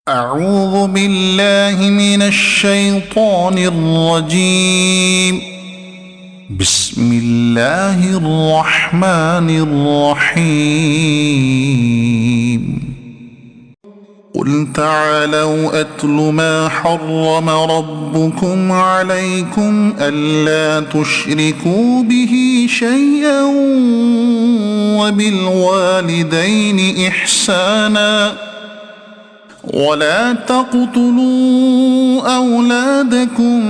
أعوذ بالله من الشيطان الرجيم. بسم الله الرحمن الرحيم. قل تعالوا أتل ما حرم ربكم عليكم ألا تشركوا به شيئا وبالوالدين إحسانا ولا تقتلوا أولادكم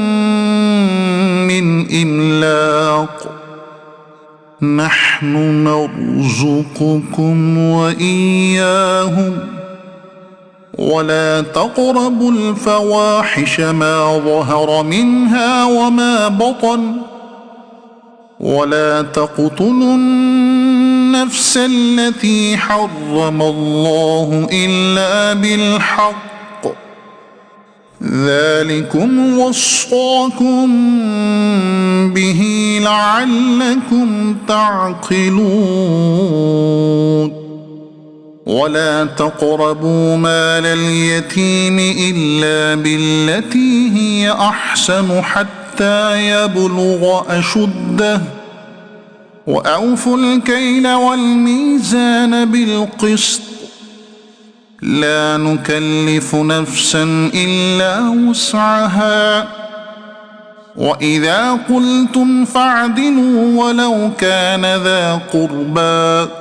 من إملاق نحن نرزقكم وإياهم ولا تقربوا الفواحش ما ظهر منها وما بطن ولا تقتلوا النفس التي حرم الله إلا بالحق ذلكم وصاكم به لعلكم تعقلون ولا تقربوا مال اليتيم إلا بالتي هي أحسن حتى يبلغ أشده وأوفوا الكيل والميزان بالقسط لا نكلف نفسا إلا وسعها وإذا قلتم فاعدلوا ولو كان ذا قربى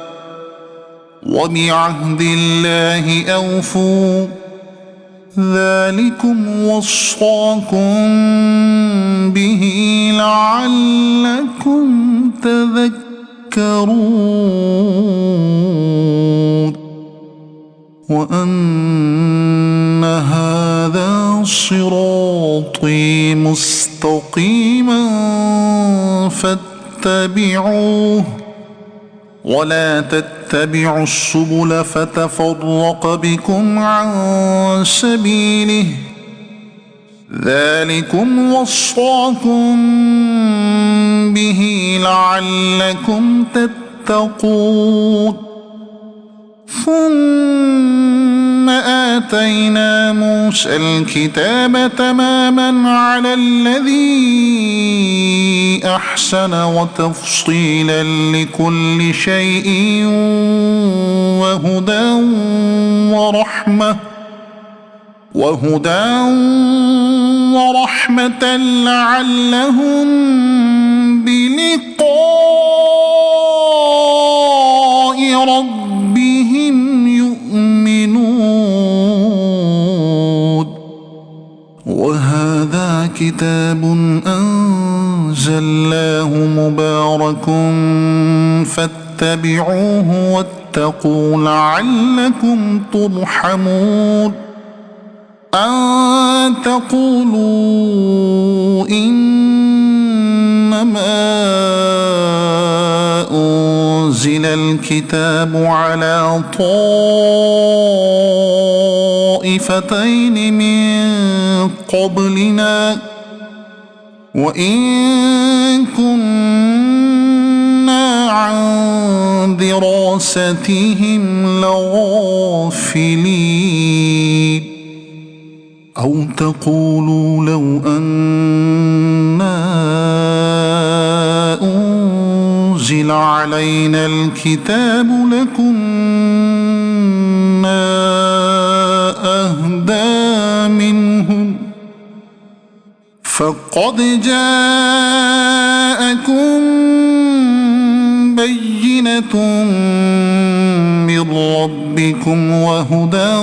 وبعهد الله أوفوا ذلكم وصاكم به لعلكم تذكرون وأن هذا صراطي مستقيما فاتبعوه ولا تتبعوا السبل فتفرق بكم عن سبيله ذلكم وصاكم به لعلكم تتقون ثم آتينا موسى الكتاب تماما على الذي أحسن وتفصيلا لكل شيء وهدى ورحمة لعلهم بلقاء ربهم يؤمنون وهذا كتاب أنزلناه مبارك فاتبعوه واتقوا لعلكم ترحمون أن تقولوا إنما أنزل الكتاب على طائفتين من قبلنا وإن كنا عن دراستهم لغافلين أو تقولوا لو أنا أنزل علينا الكتاب لكنا أهدى منهم فقد جاءكم بينة من ربكم وهدى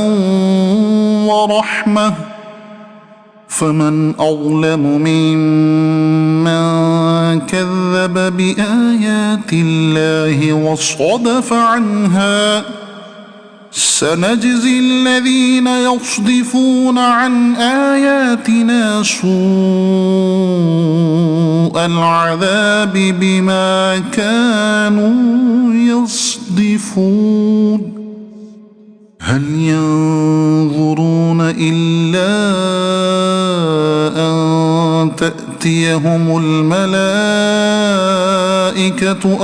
ورحمة فمن أظلم ممن كذب بآيات الله وصدف عنها سنجزي الذين يصدفون عن آياتنا سوء العذاب بما كانوا يصدفون هل ينظرون إلا أن تأتيهم الملائكة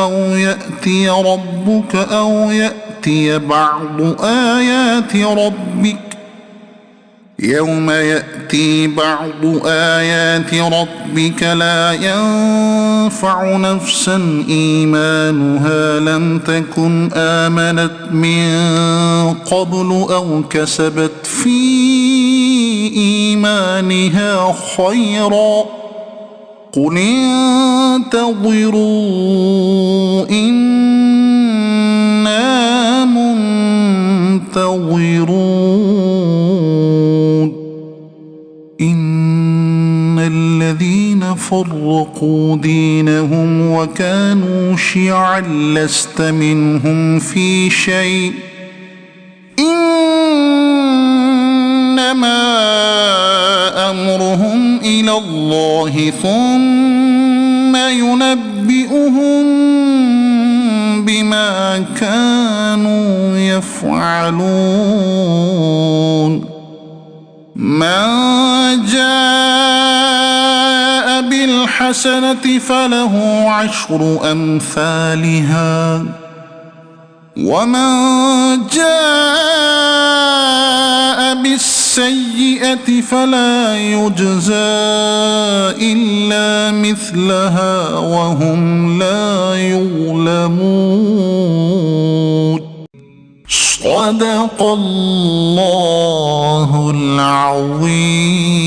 أو يأتي ربك أو يأتي بعض آيات ربك يوم يأتي بعض آيات ربك لا ينفع نفسا إيمانها لم تكن آمنت من قبل أو كسبت في إيمانها خيرا قل انتظروا إنا منتظرون إن الذين فرقوا دينهم وكانوا شيعا لست منهم في شيء إنما أمرهم إلى الله ثم ينبئهم بما كانوا يفعلون من جاء بالحسنة فله عشر أمثالها ومن جاء بالسيئة فلا يجزى إلا مثلها وهم لا يظلمون صدق الله العظيم.